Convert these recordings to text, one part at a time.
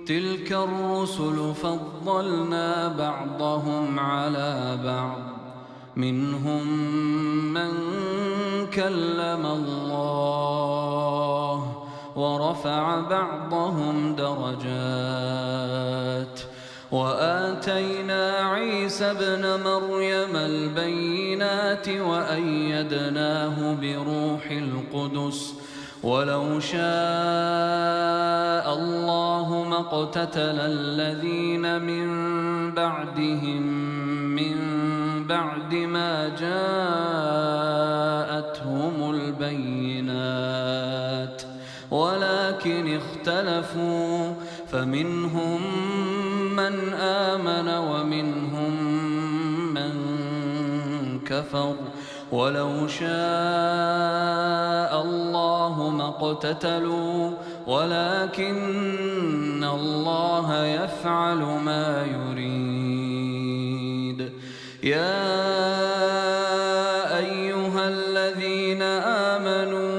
تلك الرسل فضلنا بعضهم على بعض منهم من كلم الله ورفع بعضهم درجات وآتينا عيسى ابن مريم البينات وأيدناه بروح القدس ولو شاء الله ما اقتتل الذين من بعدهم من بعد ما جاءتهم البينات ولكن اختلفوا فمنهم من آمن ومنهم من كفر ولو شاء الله ما اقتتلوا ولكن الله يفعل ما يريد. يا أيها الذين آمنوا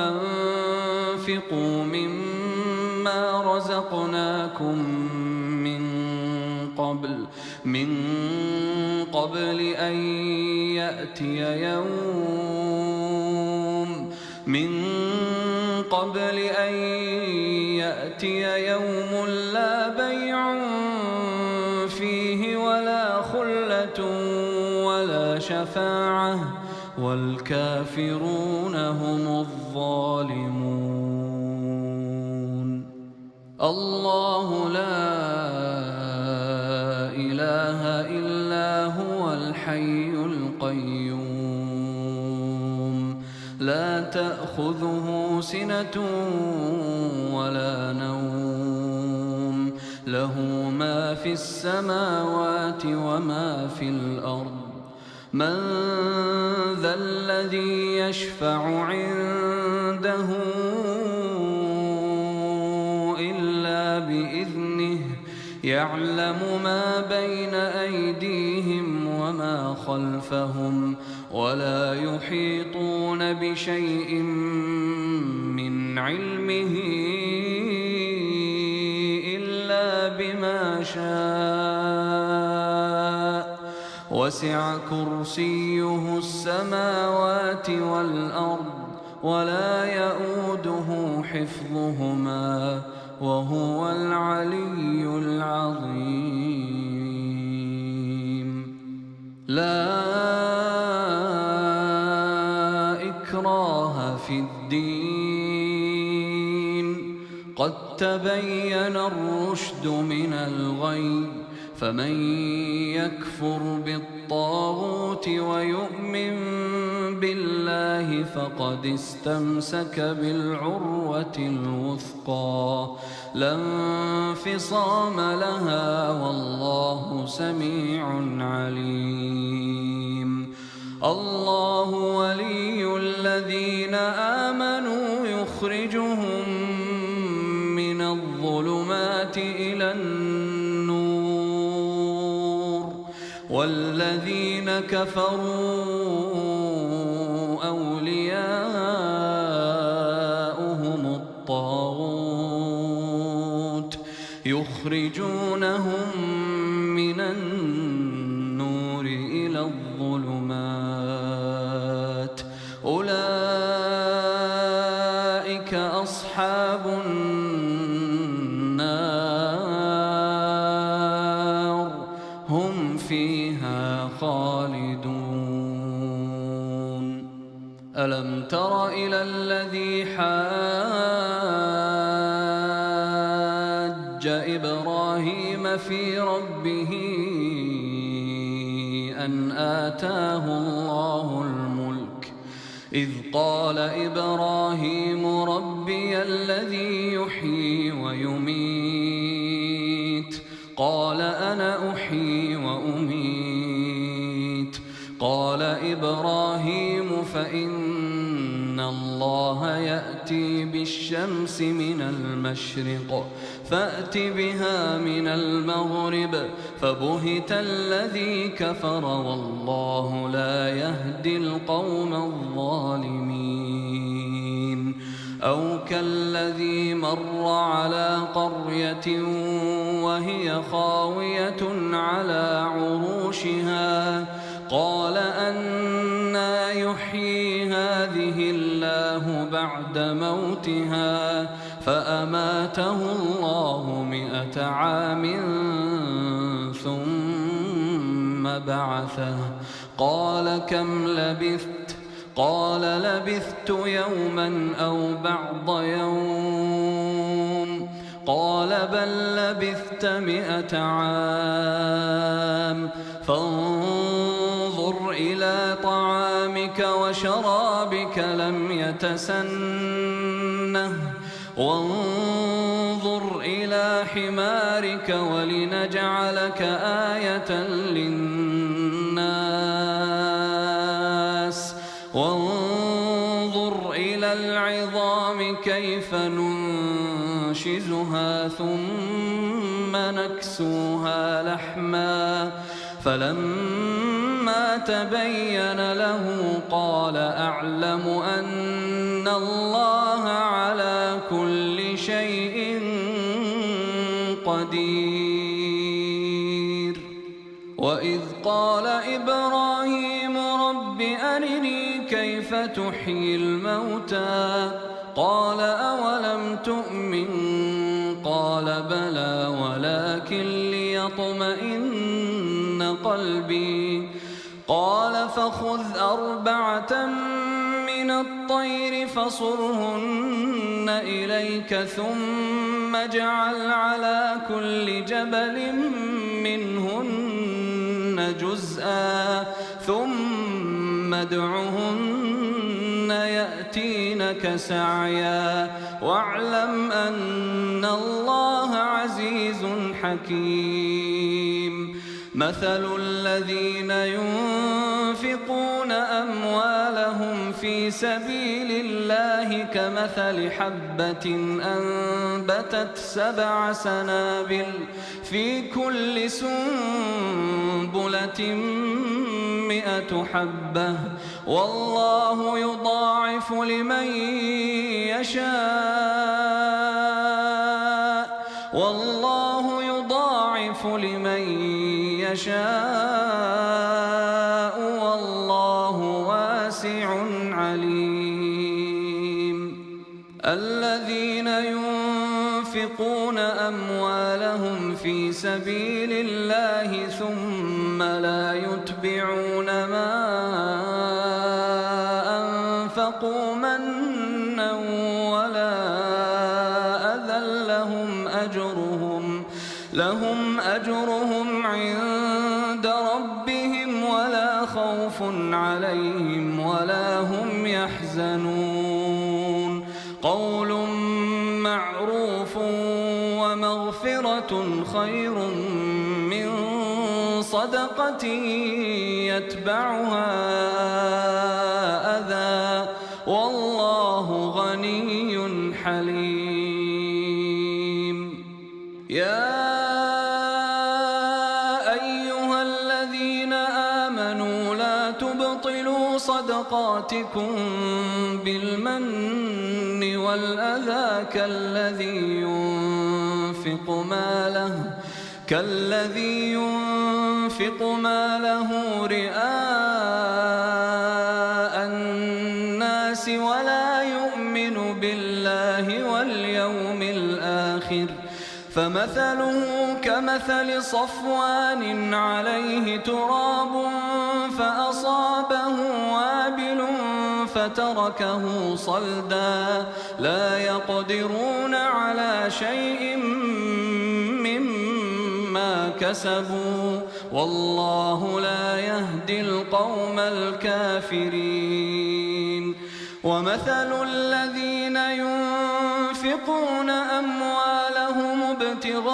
أنفقوا مما رزقناكم من قبل أن يأتي يوم لا بيع فيه ولا خلة ولا شفاعة والكافرون هم الظالمون. الله لا إله إلا هو الحي القيوم لا تأخذه سنة ولا نوم له ما في السماوات وما في الأرض من ذا الذي يشفع عنده إلا بإذنه يعلم ما بين أيديهم وما خلفهم ولا يحيطون بشيء من علمه إلا بما شاء وسع كرسيه السماوات والأرض ولا يؤوده حفظهما وهو العلي العظيم. لا إكراه في الدين قد تبين الرشد من الغي فمن يكفر بالطاغوت ويؤمن بالله فقد استمسك بالعروة الوثقى لا انفصام لها والله سميع عليم. الله ولي الذين آمنوا يخرجهم من الظلمات إلى النور والذين كفروا أولياؤهم الطاغوت يخرجونهم من النور إلى الظلمات أولئك أصحاب النار هم فيها خالدون. ألم تر إلى الذي حاج إبراهيم في ربه أن آتاه الله الملك إذ قال إبراهيم ربي الذي يحيي ويميت قال أنا أحيي وأميت قال إبراهيم فإن الله يأتي بالشمس من المشرق فأت بها من المغرب فبهت الذي كفر والله لا يهدي القوم الظالمين. أو كالذي مر على قرية وهي خاوية على عروشها قال أنى يحيي هذه الله بعد موتها فأماته الله 100 عام ثم بعثه قال كم لبثت قال لبثت يوما أو بعض يوم قال بل لبثت 100 عام فانظر إلى طعامك وشرابك لم يتسنه وانظر إلى حمارك ولنجعلك آية للناس وانظر إلى العظام كيف ننشزها ثم نكسوها لحما فلما تبين له قال أعلم أن الله على كل شيء قدير. وإذ قال إبراهيم رب أرني كيف تحيي الموتى قال أولم تؤمن قال بلى ولكن ليطمئن قلبي قال فخذ 4 من الطير فصرهن إليك ثم اجعل على كل جبل منهن جزءا ثم ادعهن يأتينك سعيا واعلم أن الله عزيز حكيم. مثل الذين ينفقون أموالهم في سبيل الله كمثل حبة أنبتت 7 سنابل في كل سنبلة 100 حبة والله يضاعف لمن يشاء والله يضاعف لمن يشاء والله واسع عليم. الذين ينفقون أموالهم في سبيل الله ثم لا يتبعون ما أنفقوا منا ولا أذى لهم أجرهم عند ربهم ولا خوف عليهم ولا هم يحزنون. قول معروف ومغفرة خير من صدقة يتبعها أذى والله غني حليم. يا أيها الذين آمنوا لا تبطلوا صدقاتكم بالمن والأذى كالذي ينفق ماله رئاء الناس ولا يؤمن بالله واليوم الآخر فمثله كمثل صفوان عليه تراب فأصابه وابل فتركه صلدا لا يقدرون على شيء مما كسبوا والله لا يهدي القوم الكافرين. ومثل الذين ينفقون أموالهم ابتغاء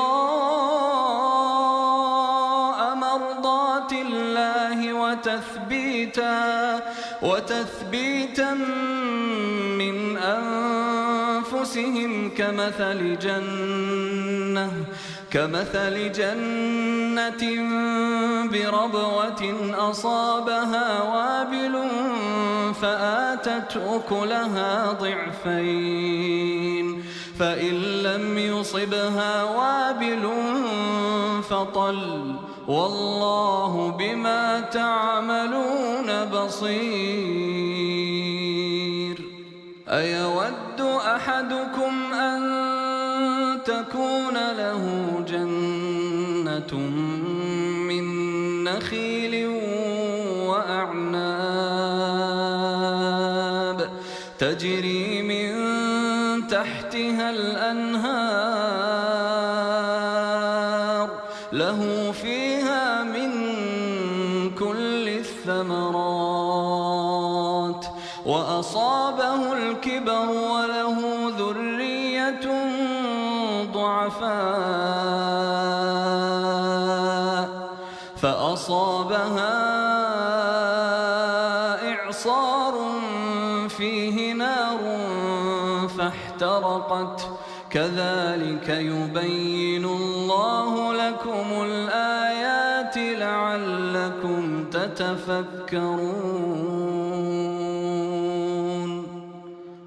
مرضات الله وتثبيتا من أنفسهم أنفسهم كمثل جنة بربوة أصابها وابل فآتت أكلها ضعفين فإن لم يصبها وابل فطل والله بما تعملون بصير. أيود أحدكم أن تكون له جنة من نخيل وأعناب تجري من تحتها الأنهار له فيها من كل الثمرات وأصابه الكبر وله ذرية ضعفاء فأصابها إعصار فيه نار فاحترقت كذلك يبين الله لكم الآيات لعلكم تتفكرون.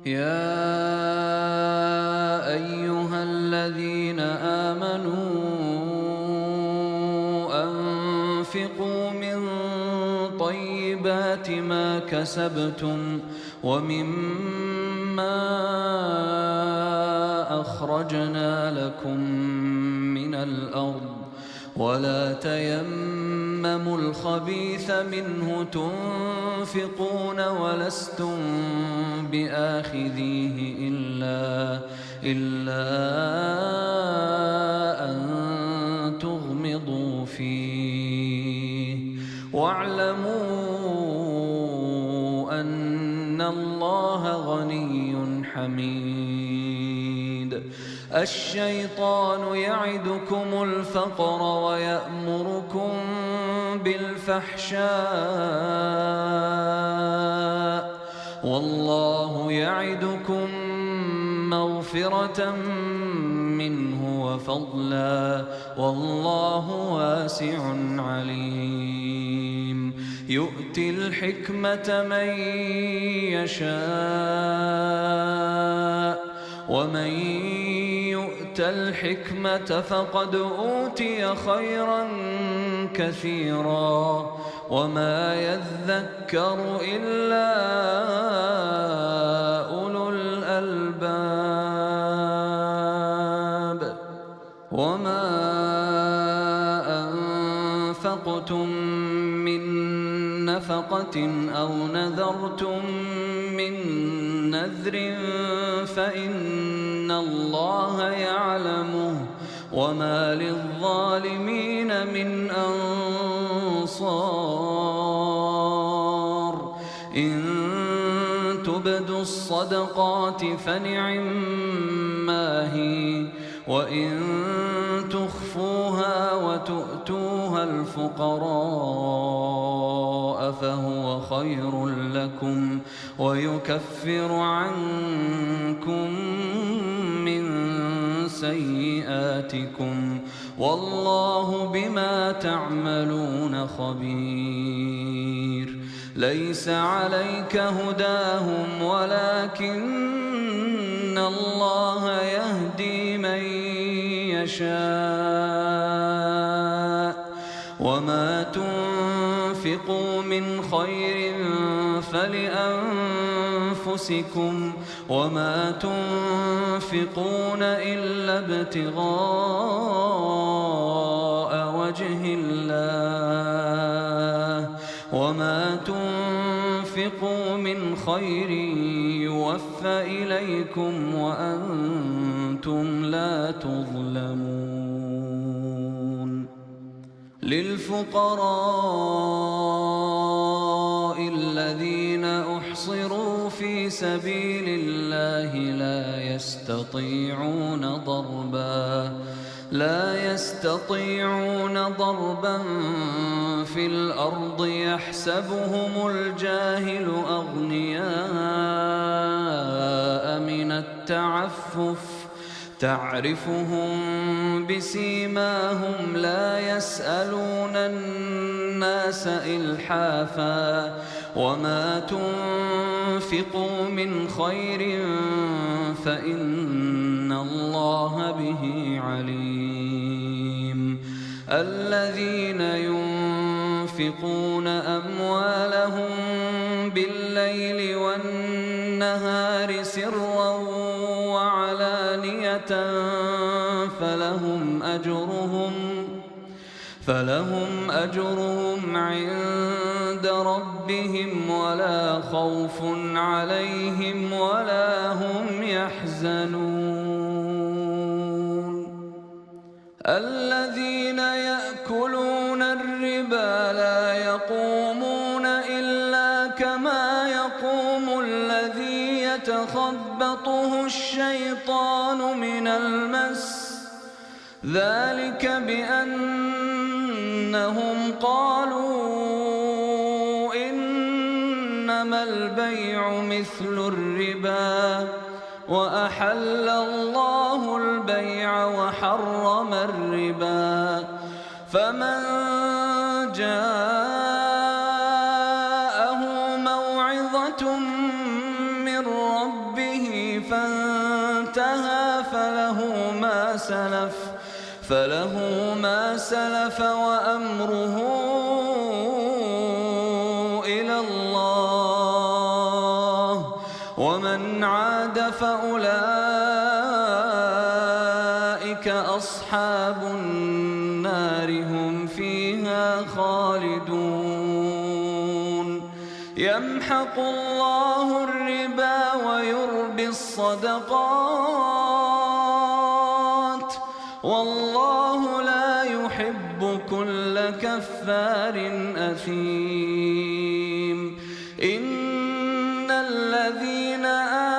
يا أيها الذين آمنوا أنفقوا من طيبات ما كسبتم ومما أخرجنا لكم من الأرض ولا تيمموا الخبيث منه تنفقون ولستم بآخذيه إلا أن تغمضوا فيه واعلموا أن الله غني حميد. الشيطان يعدكم الفقر ويأمركم بالفحشاء والله يعدكم مغفرة منه وفضلا والله واسع عليم. يؤتي الحكمة من يشاء ومن يؤت الحكمة فقد أوتي خيرا كثيرا وما يذكر إلا أولو الألباب. وما أنفقتم من نفقة أو نذرتم من نذر فإن الله يعلمه وما للظالمين من أنصار. إن تبدوا الصدقات فنعما هي وإن تخفوها وتؤتوها الفقراء فهو خير لكم ويكفر عنكم من سيئاتكم والله بما تعملون خبير. ليس عليك هداهم ولكن الله يهدي من يشاء وما تنفقوا من خير فلأنفسكم وما تنفقون إلا ابتغاء وجه الله وما تنفقوا من خير يوفى إليكم وأنتم لا تظلمون. للفقراء الذين أحصروا في سبيل الله لا يستطيعون ضربا في الأرض يحسبهم الجاهل أغنياء من من التعفف تعرفهم بسيماهم لا يسألون الناس إلحافا وما تنفقوا من خير فإن الله به عليم. الذين ينفقون أموالهم بالليل والنهار سرا وعلانية فلهم أجرهم عند ربهم ولا خوف عليهم ولا هم يحزنون. الذين يأكلون الربا لا يقومون إلا كما يقوم الذي يتخبطه الشيطان من المس ذلك بأنهم قالوا إنما البيع مثل الربا وأحل الله البيع وحرم الربا فمن جاءه موعظة من ربه فانتهى فله ما سلف وأمره إلى الله ومن عاد فأولئك أصحاب النار هم فيها خالدون. يمحق الله الربا ويربي الصدقات والله لا يحب كل كفار أثيم. إن الذين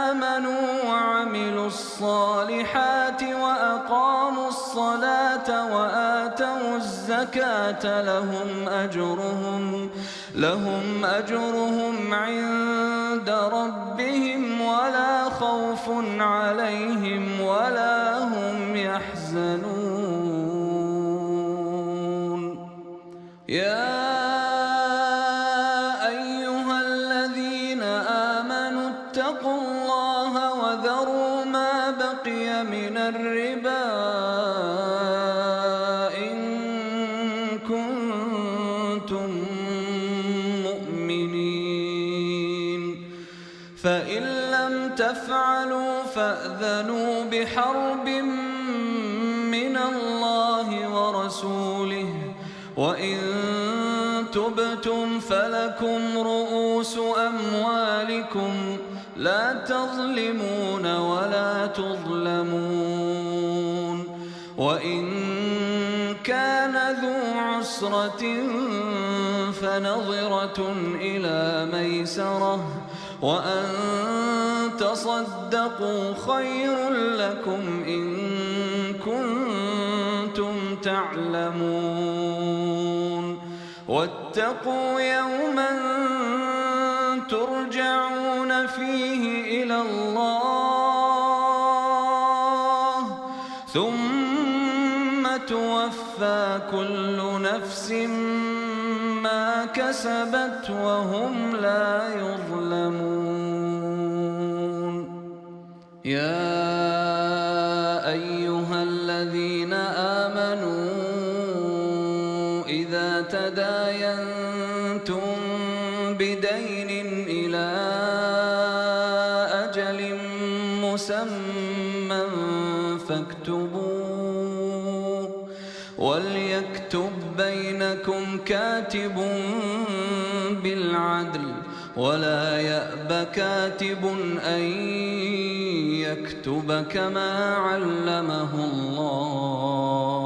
آمنوا وعملوا الصالحات وأقاموا الصلاة وآتوا الزكاة لهم أجرهم عند ربهم ولا خوف عليهم ولا هم يحزنون. يا أيها الذين آمنوا اتقوا الله وذروا ما بقي من الربا إن كنتم مؤمنين فإن لم تفعلوا فأذنوا بحرب من الله ورسوله وإن تبتم فلكم رؤوس أموالكم لا تظلمون ولا تظلمون. وإن كان ذو عسرة فنظرة إلى ميسرة وأن تصدقوا خير لكم إن كنتم تعلمون. واتقوا يوما ترجعون فيه إلى الله ثم توفى كل نفس ما كسبت وهم لا يظلمون. يا أيها الذين آمنوا إذا تداينتم بدين إلى أجل مسمى فاكتبوه وليكتب بينكم كاتب بالعدل ولا يأب كاتب أن يكتب كما علمه الله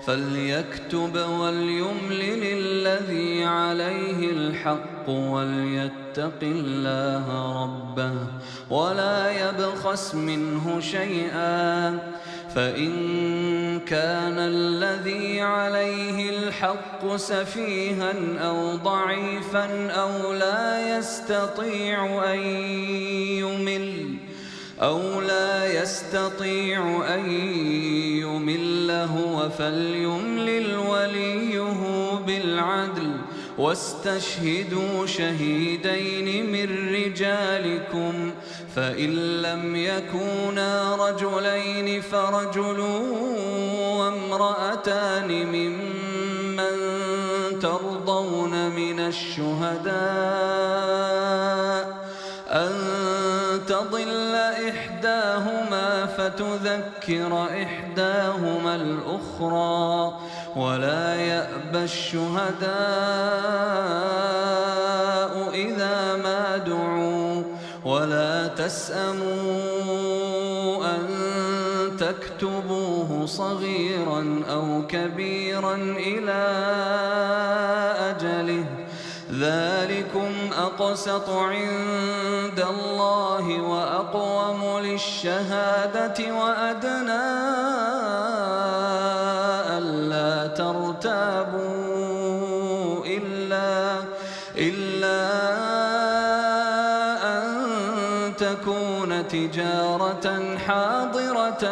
فليكتب وليملل الذي عليه الحق وليتق الله ربه ولا يبخس منه شيئا فإن كان الذي عليه الحق سفيها أو ضعيفا أو لا يستطيع أن يمل أو لا يستطيع أن يمل هو فليملل وليه بالعدل واستشهدوا شهيدين من رجالكم فإن لم يكونا رجلين فرجل وامرأتان ممن ترضون من الشهداء أن تضل إحداهما فتذكر إحداهما الأخرى ولا يأبى الشهداء إذا ما دعوا ولا تسأموا أن تكتبوه صغيرا أو كبيرا إلى أجله ذلكم أقسط عند الله وأقوم للشهادة وأدنى ألا ترتابوا إلا أن تكون تجارة حاضرة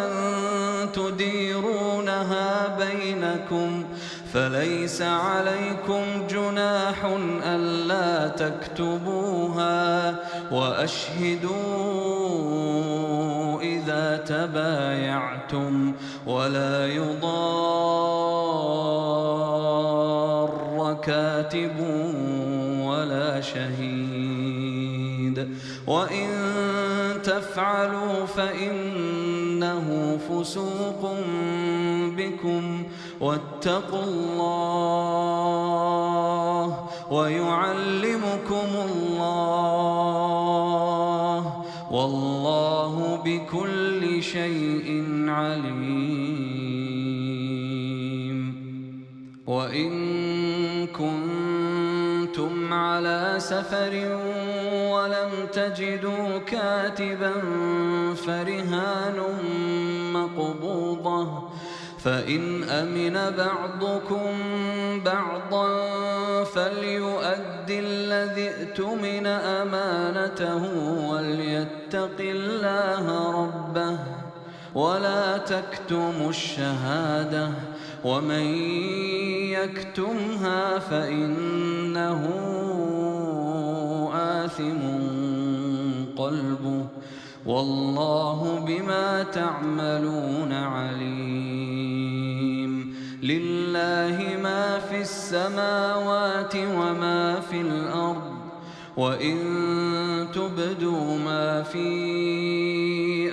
تديرونها بينكم فليس عليكم جناح ألا تكتبوها وأشهدوا إذا تبايعتم ولا يضار كاتب ولا شهيد وإن تفعلوا فإنه فسوق بكم واتقوا الله ويعلمكم الله والله بكل شيء عليم. وإن كنتم على سفر ولم تجدوا كاتبا فرهان مقبوضة فإن أمن بعضكم بعضا فليؤدي الذي اؤتمن أمانته وليتق الله ربه ولا تكتموا الشهادة ومن يكتمها فإنه آثم قلبه والله بما تعملون عليم. لله ما في السماوات وما في الأرض وإن تبدوا ما في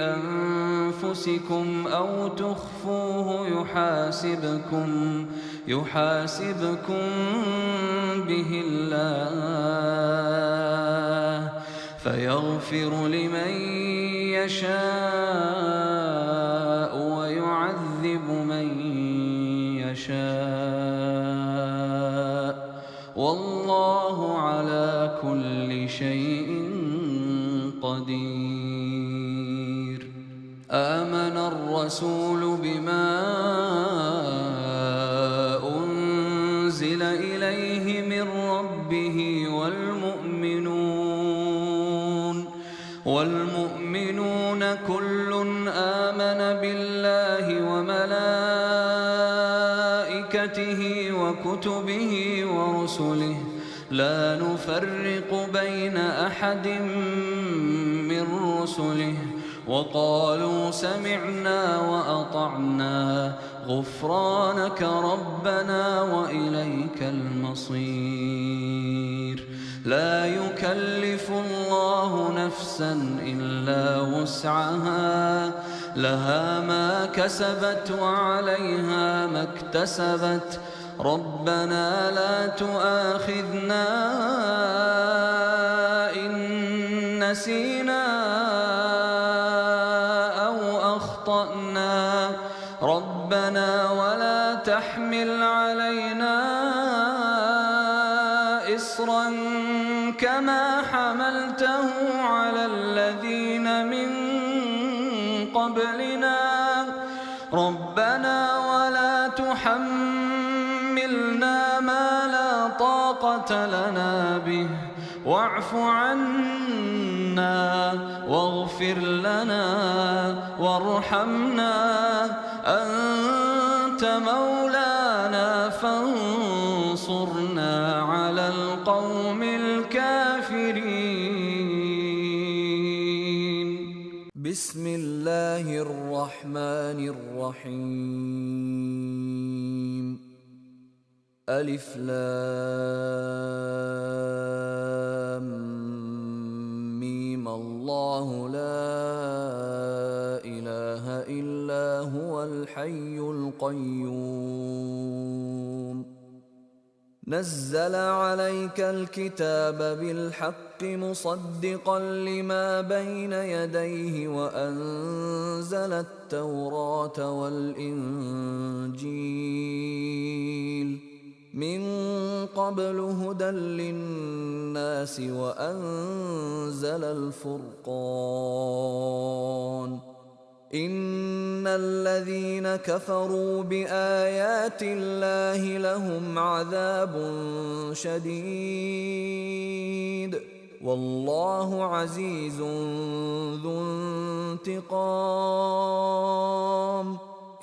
أنفسكم أو تخفوه يحاسبكم به الله فيغفر لمن يشاء ويعذب من يشاء والله على كل شيء قدير. آمن الرسول بما أنزل إليه من ربه والمؤمنون كل آمن بالله وملائكته وكتبه ورسله لا نفرق بين أحد من رسله وقالوا سمعنا وأطعنا غفرانك ربنا وإليك المصير. لا يكلف الله نفسا إلا وسعها لها ما كسبت وعليها ما اكتسبت ربنا لا تؤاخذنا إن نسينا أو أخطأنا ربنا ولا تحمل علينا إصرا كما حملته على الذين من قبلنا ربنا ولا تحملنا ما لا طاقة لنا به واعف عنا واغفر لنا وارحمنا، أنت مولانا فانصرنا على القوم الكافرين. بسم الله الرحمن الرحيم. ألف لام ميم. الله لا إله إلا هو الحي القيوم. نزل عليك الكتاب بالحق مصدقا لما بين يديه وأنزل التوراة والإنجيل من قبل هدى للناس وأنزل الفرقان. إن الذين كفروا بآيات الله لهم عذاب شديد والله عزيز ذو انتقام.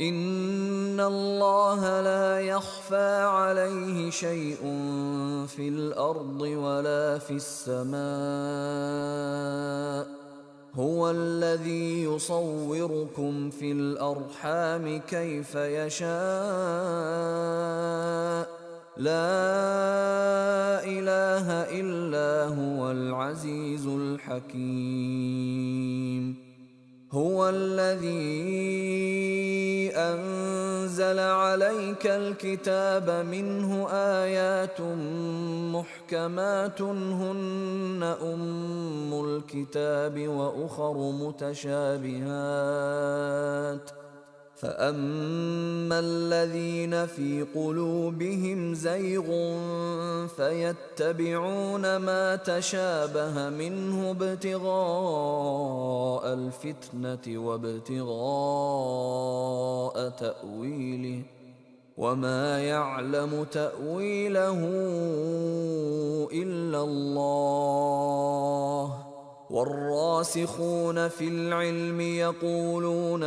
إن الله لا يخفى عليه شيء في الأرض ولا في السماء. هو الذي يصوركم في الأرحام كيف يشاء. لا إله إلا هو العزيز الحكيم. هو الذي أنزل عليك الكتاب منه آيات محكمات هن أم الكتاب وأخر متشابهات فأما الذين في قلوبهم زيغ فيتبعون ما تشابه منه ابتغاء الفتنة وابتغاء تأويله وما يعلم تأويله إلا الله. والراسخون في العلم يقولون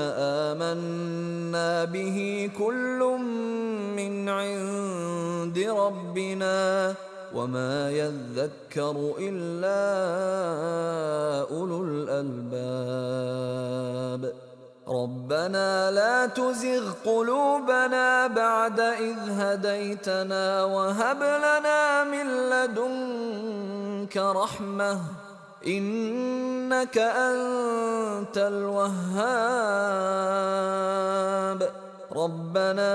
آمنا به كل من عند ربنا وما يذكر إلا أولو الألباب. ربنا لا تزغ قلوبنا بعد إذ هديتنا وهب لنا من لدنك رحمة إنك أنت الوهاب. ربنا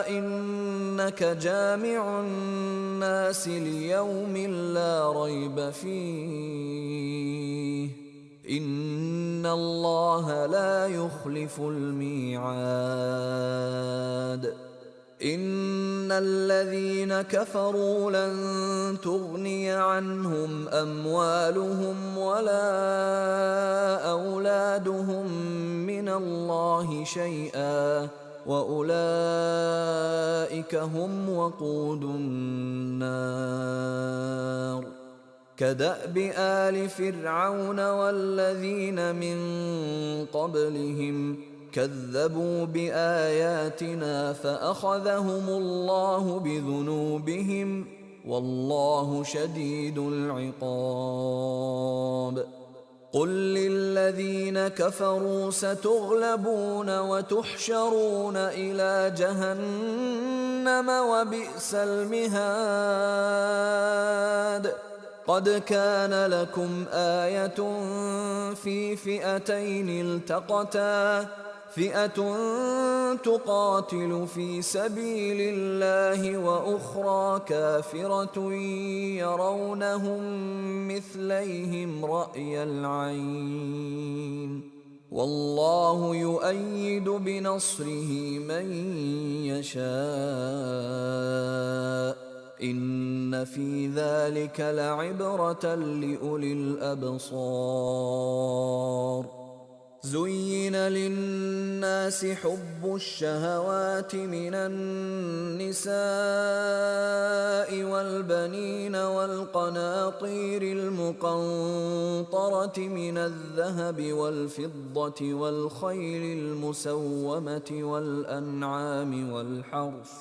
إنك جامع الناس ليوم لا ريب فيه إن الله لا يخلف الميعاد. إن الذين كفروا لن تغني عنهم أموالهم ولا أولادهم من الله شيئا وأولئك هم وقود النار. كدأب آل فرعون والذين من قبلهم كذبوا بآياتنا فأخذهم الله بذنوبهم والله شديد العقاب. قل للذين كفروا ستغلبون وتحشرون إلى جهنم وبئس المهاد. قد كان لكم آية في فئتين التقتا فئة تقاتل في سبيل الله وأخرى كافرة يرونهم مثليهم رأي العين والله يؤيد بنصره من يشاء إن في ذلك لعبرة لأولي الأبصار. زين للناس حب الشهوات من النساء والبنين والقناطير المقنطرة من الذهب والفضة والخيل المسومة والأنعام والحرث،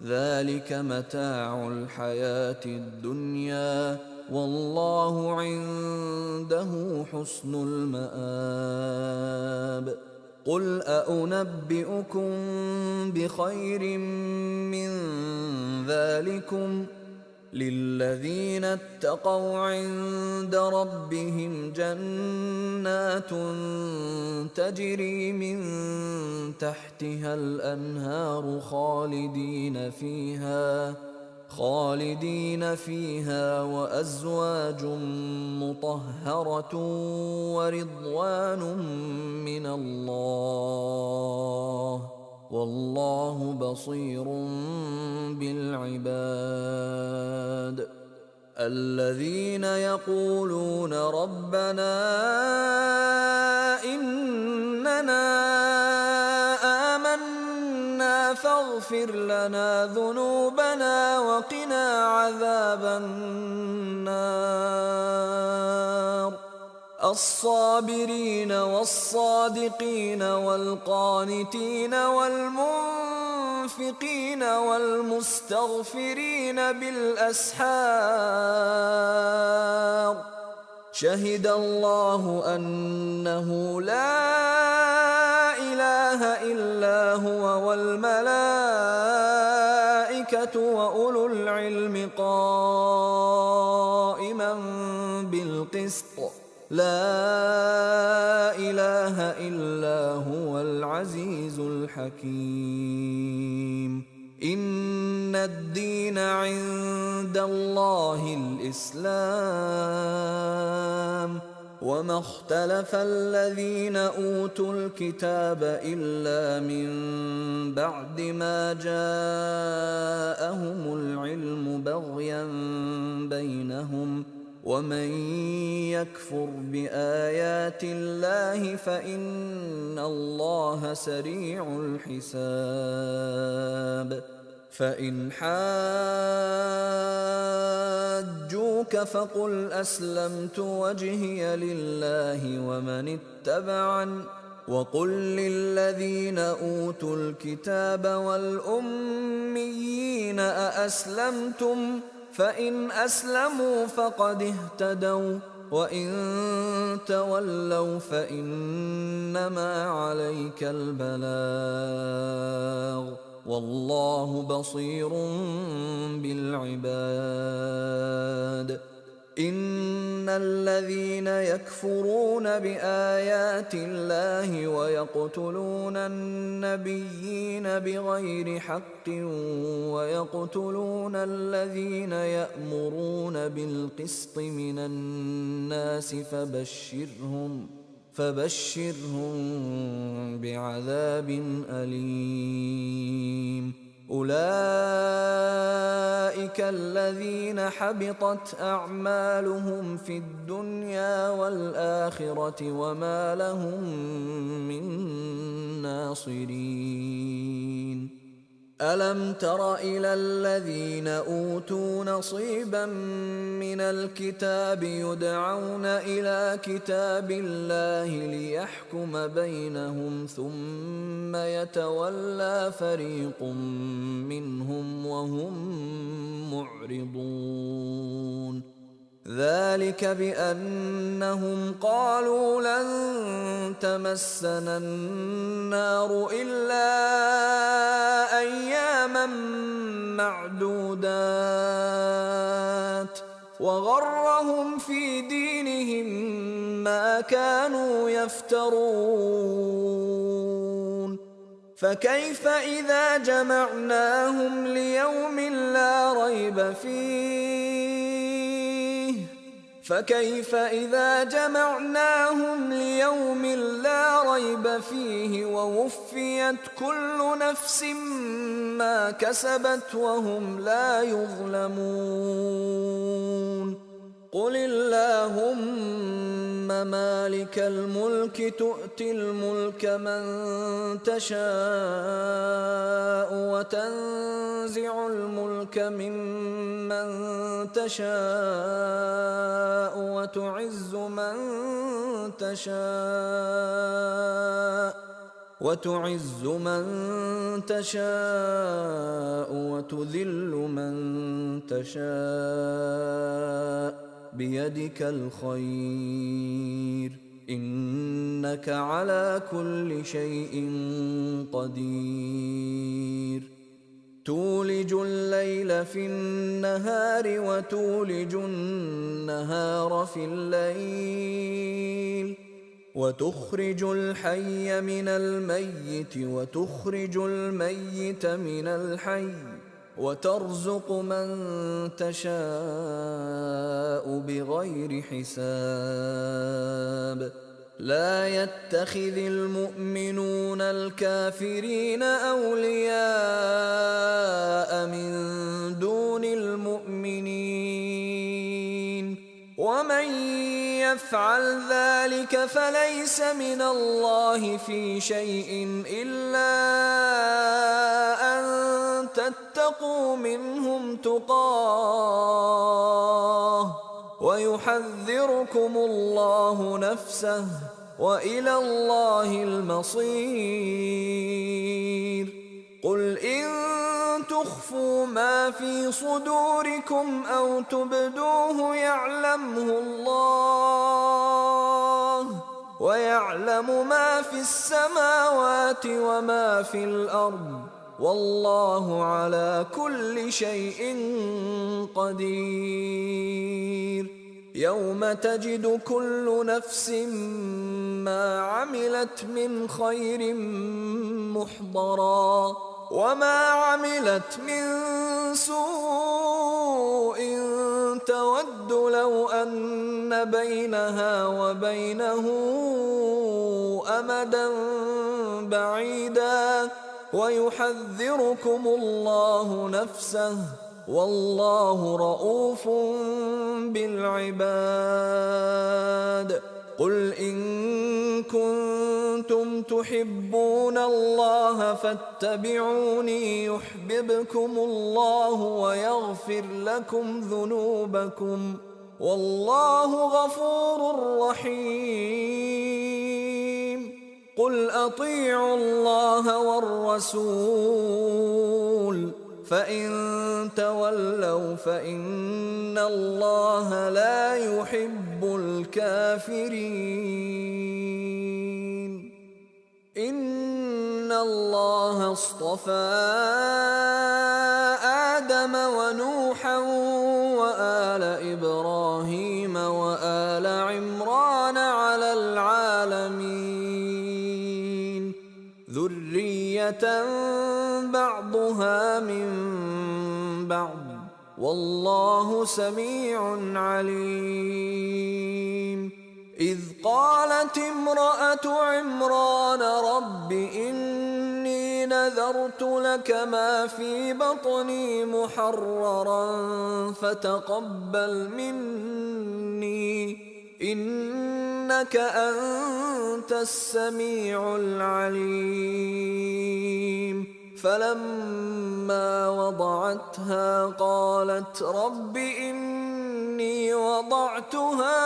ذلك متاع الحياة الدنيا، والله عنده حسن المآب. قل أنبئكم بخير من ذلكم للذين اتقوا عند ربهم جنات تجري من تحتها الأنهار خالدين فيها وأزواج مطهرة ورضوان من الله، والله بصير بالعباد. الذين يقولون ربنا إننا آمنا فاغفر لنا ذنوبنا وقنا عذاب النار. الصابرين والصادقين والقانتين والمنفقين والمستغفرين بالأسحار. شهد الله أنه لا إله إلا هو والملائكة وأولو العلم قائما بالقسط، لا إله إلا هو العزيز الحكيم. إن الدين عند الله الإسلام، وما اختلف الذين أوتوا الكتاب إلا من بعد ما جاءهم العلم بغيا بينهم، ومن يكفر بآيات الله فإن الله سريع الحساب. فإن حاجوك فقل أسلمت وجهي لله ومن اتبعن، وقل للذين أوتوا الكتاب والأميين أأسلمتم؟ فإن أسلموا فقد اهتدوا، وإن تولوا فإنما عليك البلاغ، والله بصير بالعباد. إن الذين يكفرون بآيات الله ويقتلون النبيين بغير حق ويقتلون الذين يأمرون بالقسط من الناس فبشرهم بعذاب أليم. أولئك الذين حبطت أعمالهم في الدنيا والآخرة وما لهم من ناصرين. ألم تر إلى الذين أوتوا نصيبا من الكتاب يدعون إلى كتاب الله ليحكم بينهم ثم يتولى فريق منهم وهم معرضون. ذلك بأنهم قالوا لن تمسنا النار إلا أياما معدودات، وغرهم في دينهم ما كانوا يفترون. فكيف إذا جمعناهم ليوم لا ريب فيه ووفيت كل نفس ما كسبت وهم لا يظلمون. قل اللهم مالك الملك تؤتي الملك من تشاء وتنزع الملك ممن تشاء وتعز من تشاء وتذل من تشاء بيدك الخير إنك على كل شيء قدير تولج الليل في النهار وتولج النهار في الليل وتخرج الحي من الميت وتخرج الميت من الحي وترزق من تشاء بغير حساب لا يتخذ المؤمنون الكافرين أولياء من دون المؤمنين ومن يفعل ذلك فليس من الله في شيء إلا أن تتقوا منهم تقاه ويحذركم الله نفسه وإلى الله المصير قل إن تخفوا ما في صدوركم أو تبدوه يعلمه الله ويعلم ما في السماوات وما في الأرض والله على كل شيء قدير يوم تجد كل نفس ما عملت من خير محضرا وما عملت من سوء تود لو أن بينها وبينه أمدا بعيدا ويحذركم الله نفسه والله رؤوف بالعباد قل إن كنتم تحبون الله فاتبعوني يحببكم الله ويغفر لكم ذنوبكم والله غفور رحيم قل أطيعوا الله والرسول فإن تولوا فإن الله لا يحب الكافرين إن الله اصطفى آدم ونوحا وآل إبراهيم وآل عمران على العالمين ذرية بعضها من بعض والله سميع عليم إذ قالت امرأة عمران رب إني نذرت لك ما في بطني محررا فتقبل مني إنك أنت السميع العليم فلما وضعتها قالت رب إني وضعتها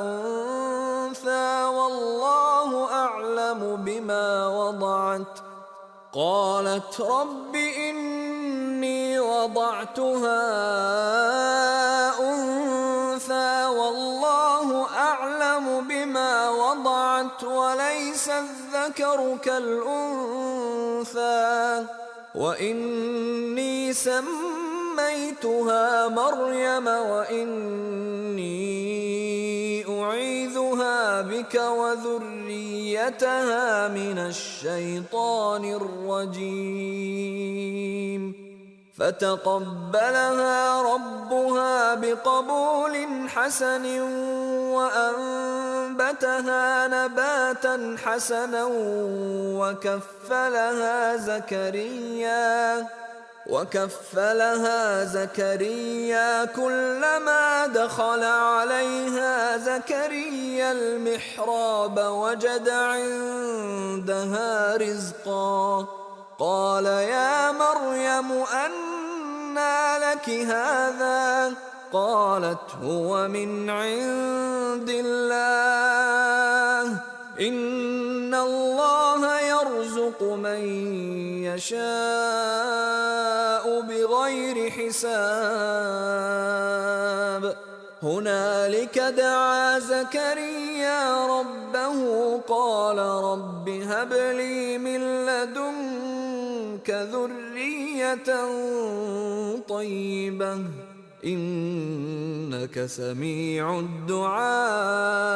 أنثى والله أعلم بما وضعت قالت رب إني وضعتها أنثى والله أعلم بما وضعت وليس الذكر كالأنثى وإني سميتها مريم وإني أعيذها بك وذريتها من الشيطان الرجيم فتقبلها ربها بقبول حسن وأنبتها نباتا حسنا وكفلها زكريا كلما دخل عليها زكريا المحراب وجد عندها رزقا قال يا مريم أنى لك هذا قالت هو من عند الله إن الله يرزق من يشاء بغير حساب هنالك دعا زكريا ربه قال رب هب لي من لدنك ذرية طيبة إنك سميع الدعاء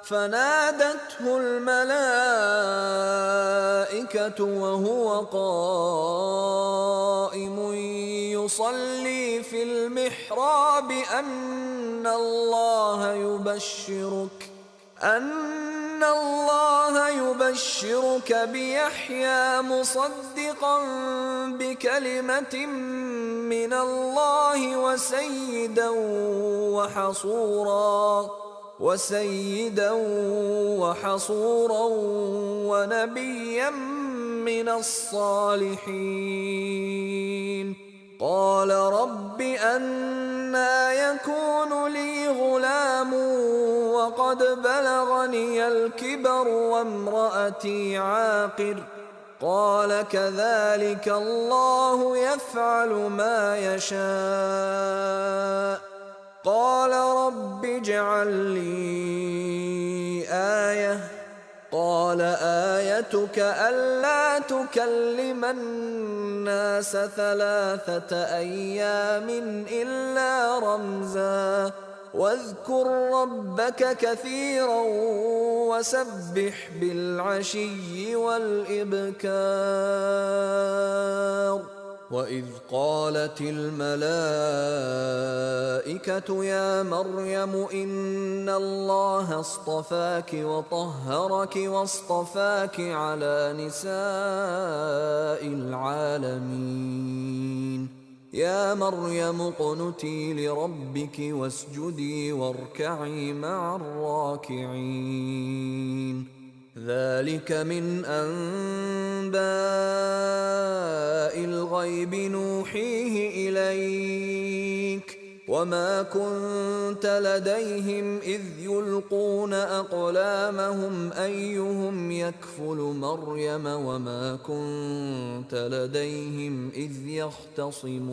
فنادته الملائكة وهو قائم يصلي في المحراب أن الله يبشرك بيحيى مصدقا بكلمة من الله وسيدا وحصورا ونبيا من الصالحين قال رب أنى يكون لي غلام وقد بلغني الكبر وامرأتي عاقر قال كذلك الله يفعل ما يشاء قال رب اجعل لي آية قال آيتك ألا تكلم الناس 3 أيام إلا رمزا واذكر ربك كثيرا وسبح بالعشي والإبكار وإذ قالت الملائكة يا مريم إن الله اصطفاك وطهرك واصطفاك على نساء العالمين يا مريم اقنتي لربك واسجدي واركعي مع الراكعين ذلك من أنباء الغيب نوحيه إليك وما كنت لديهم إذ يلقون أقلامهم أيهم يكفل مريم وما كنت لديهم إذ يختصمون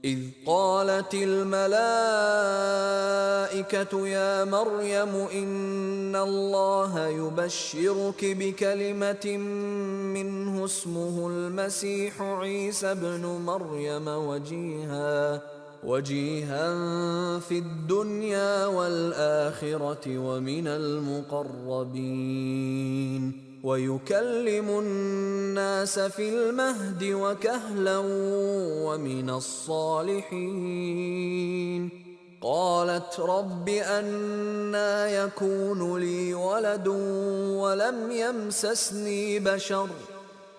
إذ قالت الملائكة يا مريم إن الله يبشرك بكلمة منه اسمه المسيح عيسى ابن مريم وجيها في الدنيا والآخرة ومن المقربين ويكلم الناس في المهد وكهلا ومن الصالحين قالت رب أنى يكون لي ولد ولم يمسسني بشر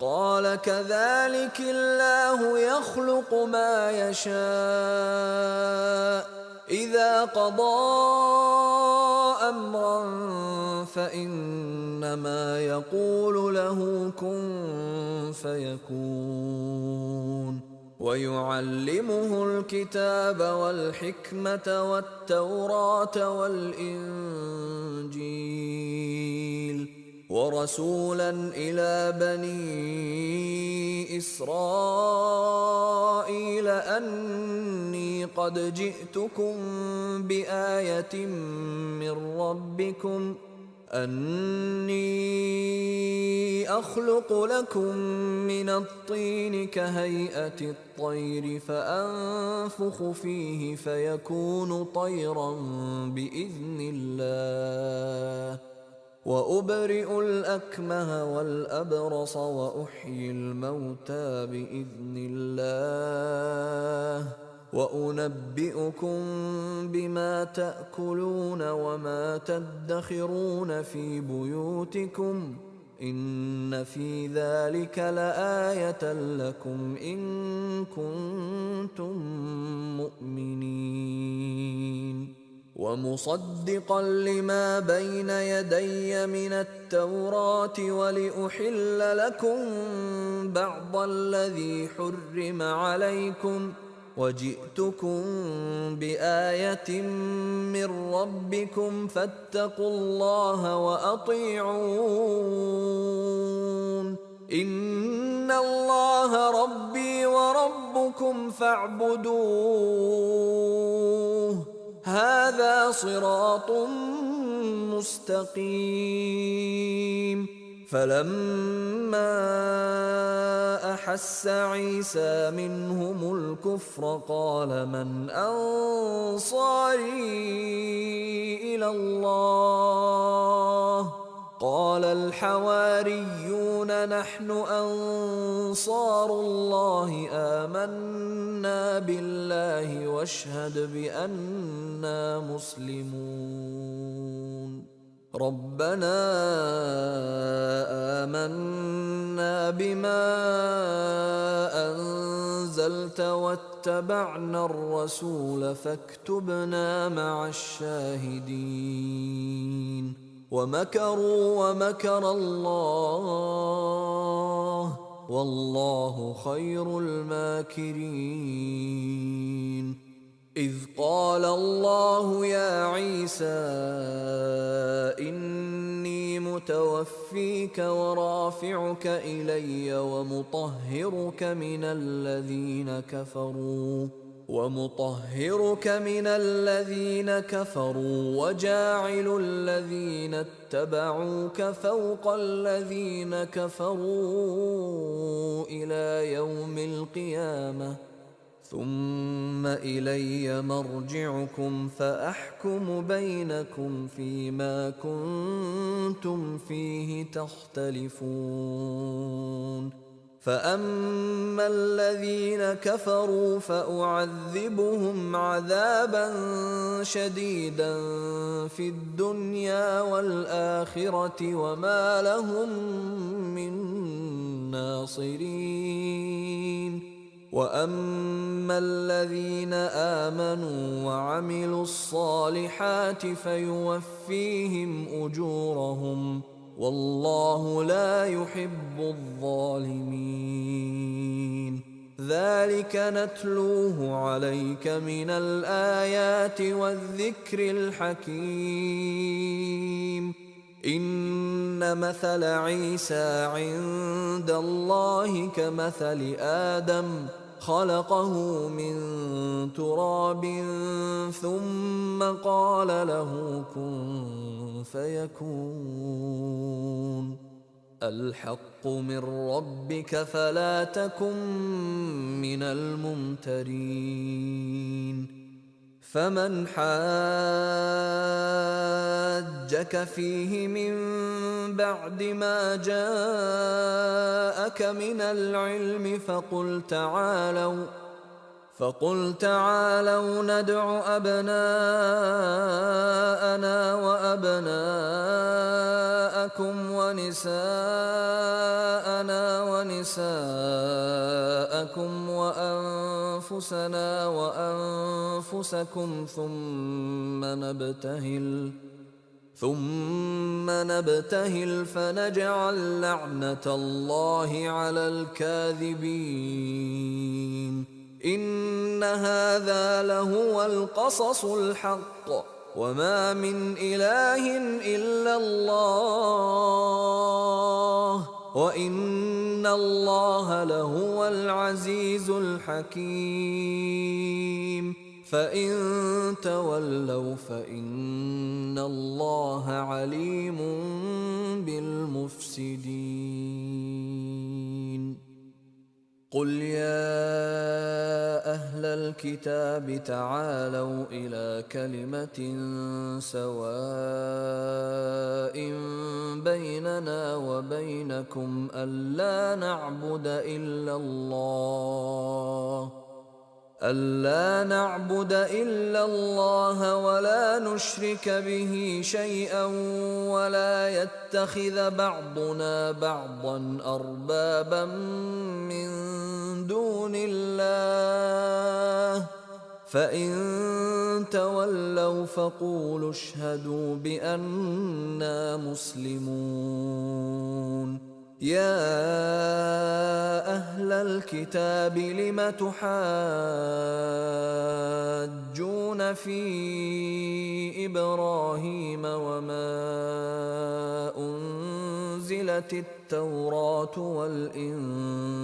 قال كذلك الله يخلق ما يشاء إذا قضى أمرا فإنما يقول له كن فيكون ويعلمه الكتاب والحكمة والتوراة والإنجيل ورسولا إلى بني إسرائيل أني قد جئتكم بآية من ربكم أني أخلق لكم من الطين كهيئة الطير فأنفخ فيه فيكون طيرا بإذن الله وأبرئ الأكمه والأبرص وأحيي الموتى بإذن الله وأنبئكم بما تأكلون وما تدخرون في بيوتكم إن في ذلك لآية لكم إن كنتم مؤمنين ومصدقا لما بين يدي من التوراة ولأحل لكم بعض الذي حرم عليكم وجئتكم بآية من ربكم فاتقوا الله وأطيعون إن الله ربي وربكم فاعبدوه هذا صراط مستقيم فلما أحس عيسى منهم الكفر قال من أنصاري إلى الله قال الحواريون نحن أنصار الله آمنا بالله واشهد بأننا مسلمون ربنا آمنا بما أنزلت واتبعنا الرسول فاكتبنا مع الشاهدين ومكروا ومكر الله والله خير الماكرين إذ قال الله يا عيسى إني متوفيك ورافعك إلي ومطهرك من الذين كفروا وجاعل الذين اتبعوك فوق الذين كفروا إلى يوم القيامة ثم إلي مرجعكم فأحكم بينكم فيما كنتم فيه تختلفون فأما الذين كفروا فأعذبهم عذابا شديدا في الدنيا والآخرة وما لهم من ناصرين وأما الذين آمنوا وعملوا الصالحات فيوفيهم أجورهم والله لا يحب الظالمين ذلك نتلوه عليك من الآيات والذكر الحكيم إن مثل عيسى عند الله كمثل آدم خلقه من تراب ثم قال له كن فيكون الحق من ربك فلا تكن من الممترين فمن حاجك فيه من بعد ما جاءك من العلم فقل تعالوا ندع أبناءنا وأبناءكم ونساءنا ونساءكم وأنفسنا وأنفسكم ثم نبتهل فنجعل لعنة الله على الكاذبين إن هذا لهو القصص الحق وما من إله إلا الله وإن الله لهو العزيز الحكيم فإن تولوا فإن الله عليم بالمفسدين قل يا أهل الكتاب تعالوا إلى كلمة سواء بيننا وبينكم ألا ألا نعبد إلا الله ولا نشرك به شيئا ولا يتخذ بعضنا بعضا أربابا من دون الله فإن تولوا فقولوا اشهدوا بأننا مسلمون. يا أهل الكتاب لم تحاجون في إبراهيم وما أنزلت التوراة والإنجيل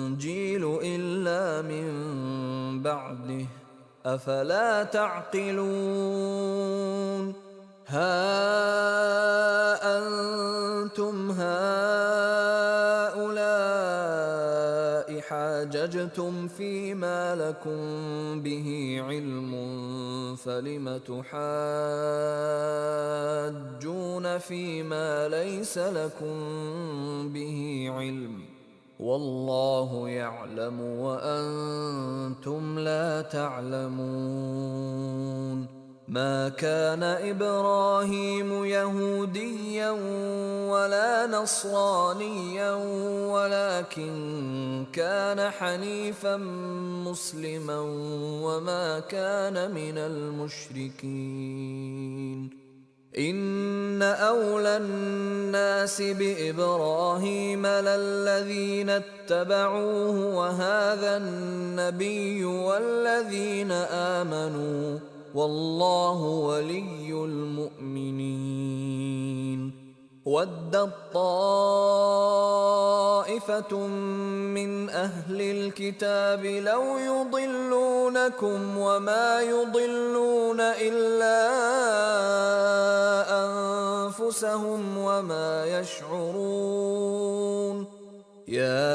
إلا من بعده أفلا تعقلون. ها أنتم هؤلاء حاججتم فيما لكم به علم فلم تحاجون فيما ليس لكم به علم والله يعلم وأنتم لا تعلمون. ما كان إبراهيم يهوديا ولا نصرانيا ولكن كان حنيفا مسلما وما كان من المشركين. إن أولى الناس بإبراهيم للذين اتبعوه وهذا النبي والذين آمنوا والله ولي المؤمنين. ودت طائفة من أهل الكتاب لو يضلونكم وما يضلون إلا أنفسهم وما يشعرون. يا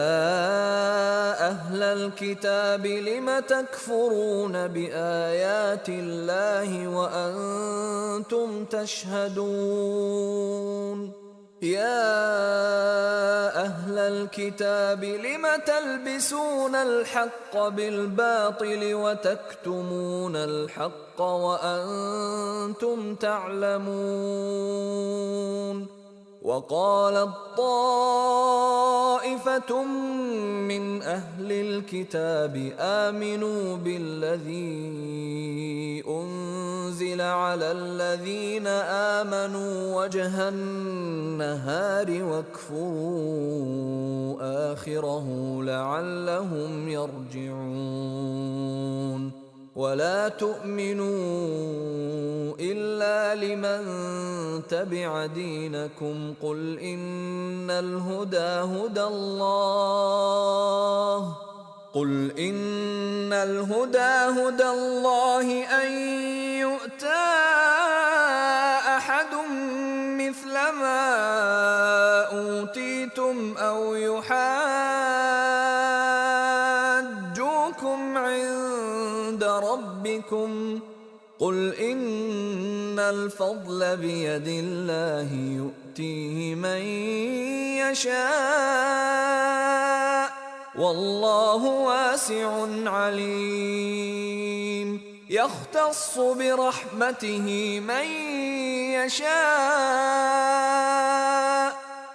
أهل الكتاب لم تكفرون بآيات الله وأنتم تشهدون. يا أهل الكتاب لم تلبسون الحق بالباطل وتكتمون الحق وأنتم تعلمون. وقالت طائفة من أهل الكتاب آمنوا بالذي أنزل على الذين آمنوا وجه النهار واكفروا آخره لعلهم يرجعون. ولا تؤمنوا إلا لمن تبع دينكم قل إن الهدى هدى الله أن يؤتى أحد مثل ما أوتيتم أو يحاجوكم عند ربكم قل إن الفضل بيد الله يؤتيه من يشاء والله واسع عليم. يختص برحمته من يشاء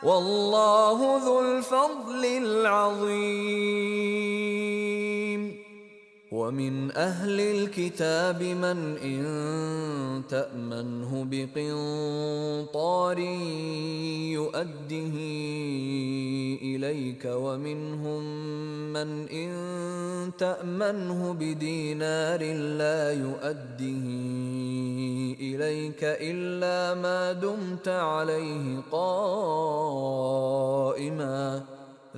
والله ذو الفضل العظيم. ومن أهل الكتاب من إن تأمنه بقنطار يؤده إليك ومنهم من إن تأمنه بدينار لا يؤده إليك إلا ما دمت عليه قائما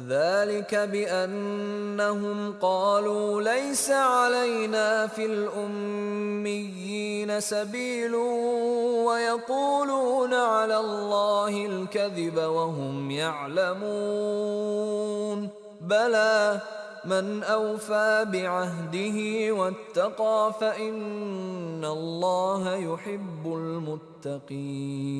ذلك بأنهم قالوا ليس علينا في الأميين سبيل ويقولون على الله الكذب وهم يعلمون. بلى من أوفى بعهده واتقى فإن الله يحب المتقين.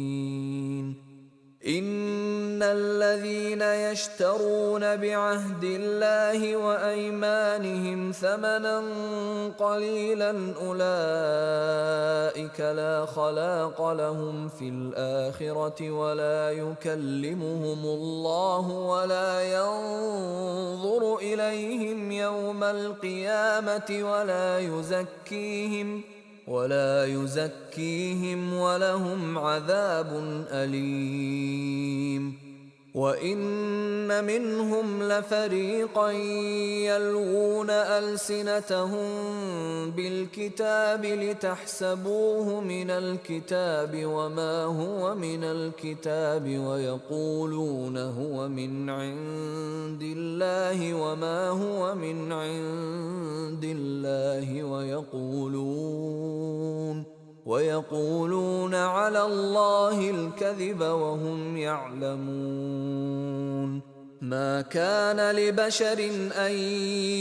إن الذين يشترون بعهد الله وأيمانهم ثمنا قليلا أولئك لا خلاق لهم في الآخرة ولا يكلمهم الله ولا ينظر إليهم يوم القيامة ولا يزكيهم ولهم عذاب أليم. وإن منهم لفريقا يلوون ألسنتهم بالكتاب لتحسبوه من الكتاب وما هو من الكتاب ويقولون هو من عند الله وما هو من عند الله ويقولون على الله الكذب وهم يعلمون. ما كان لبشر أن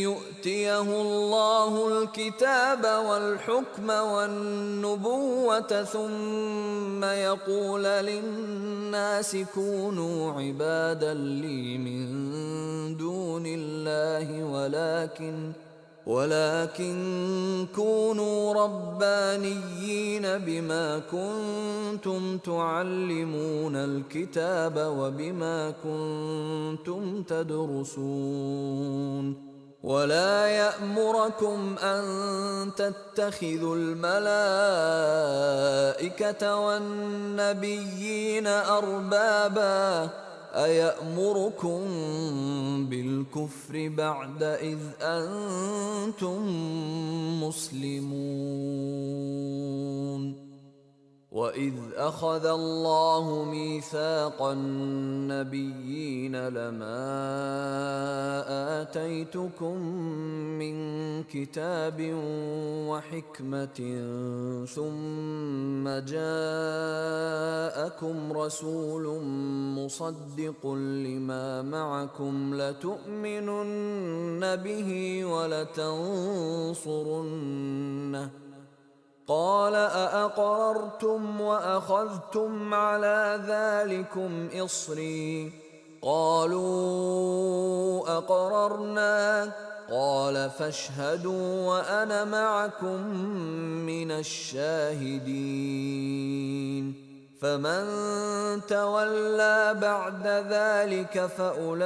يؤتيه الله الكتاب والحكم والنبوة ثم يقول للناس كونوا عبادا لي من دون الله ولكن كونوا ربانيين بما كنتم تعلمون الكتاب وبما كنتم تدرسون. ولا يأمركم أن تتخذوا الملائكة والنبيين أربابا أيأمركم بالكفر بعد إذ أنتم مسلمون. وإذ أخذ الله ميثاق النبيين لما آتيتكم من كتاب وحكمة ثم جاءكم رسول مصدق لما معكم لتؤمنن به ولتنصرنه قال أأقررتم وأخذتم على ذلكم إصري قالوا أقررنا قال فاشهدوا وأنا معكم من الشاهدين. فمن تولى بعد ذلك فأولئك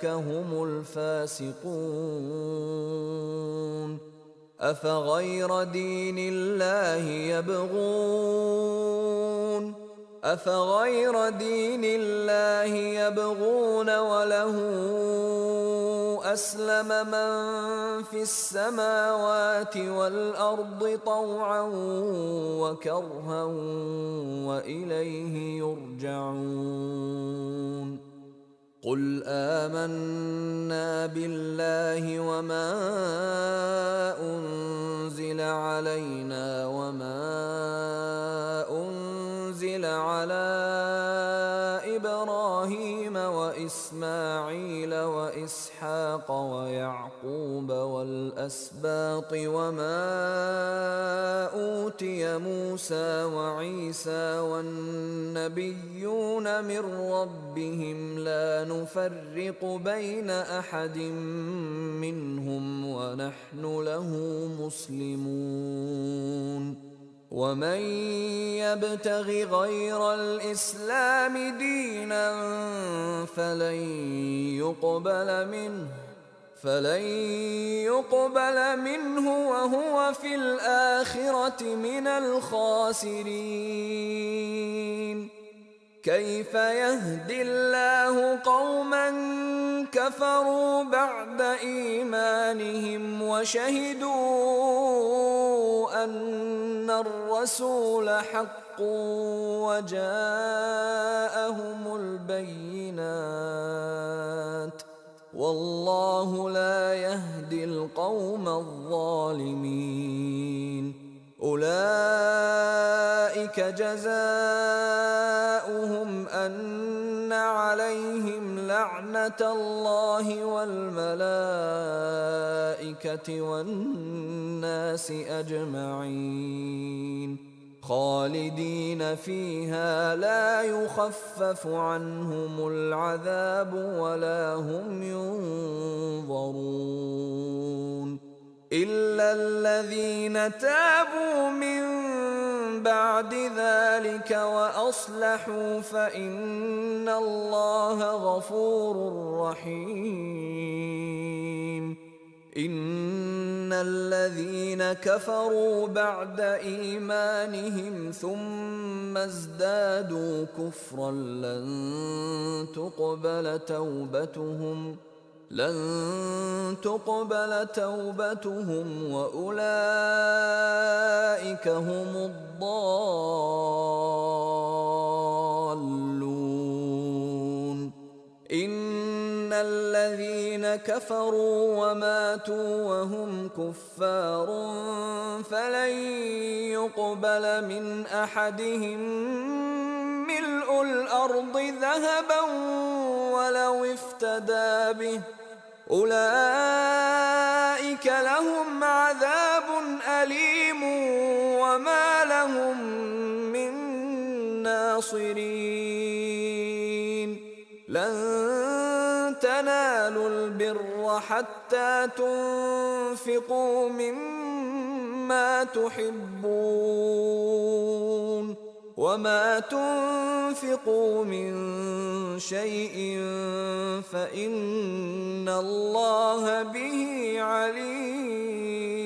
هم الفاسقون. أفغير دين الله يبغون وله أسلم من في السماوات والأرض طوعا وكرها وإليه يرجعون. قل آمنا بالله وما أنزل علينا وما أنزل على إبراهيم وإسماعيل وإسحاق ويعقوب والأسباط وما أوتي موسى وعيسى والنبيون من ربهم لا نفرق بين أحد منهم ونحن له مسلمون. ومن يبتغ غير الإسلام دينا فلن يقبل منه وهو في الآخرة من الخاسرين. كيف يهدي الله قوما كفروا بعد إيمانهم وشهدوا أن الرسول حق وجاءهم البينات والله لا يهدي القوم الظالمين. أولئك جزاؤهم أن عليهم لعنة الله والملائكة والناس أجمعين خالدين فيها لا يخفف عنهم العذاب ولا هم ينظرون إلا الذين تابوا من بعد ذلك وأصلحوا فإن الله غفور رحيم إن الذين كفروا بعد إيمانهم ثم ازدادوا كفرا لن تقبل توبتهم وأولئك هم الضالون إن الذين كفروا وماتوا وهم كفار فلن يقبل من أحدهم ملء الأرض ذهبا ولو افتدى به أولئك لهم عذاب أليم وما لهم من ناصرين لن تنالوا البر حتى تنفقوا مما تحبون وما تنفقوا من شيء فإن الله به عليم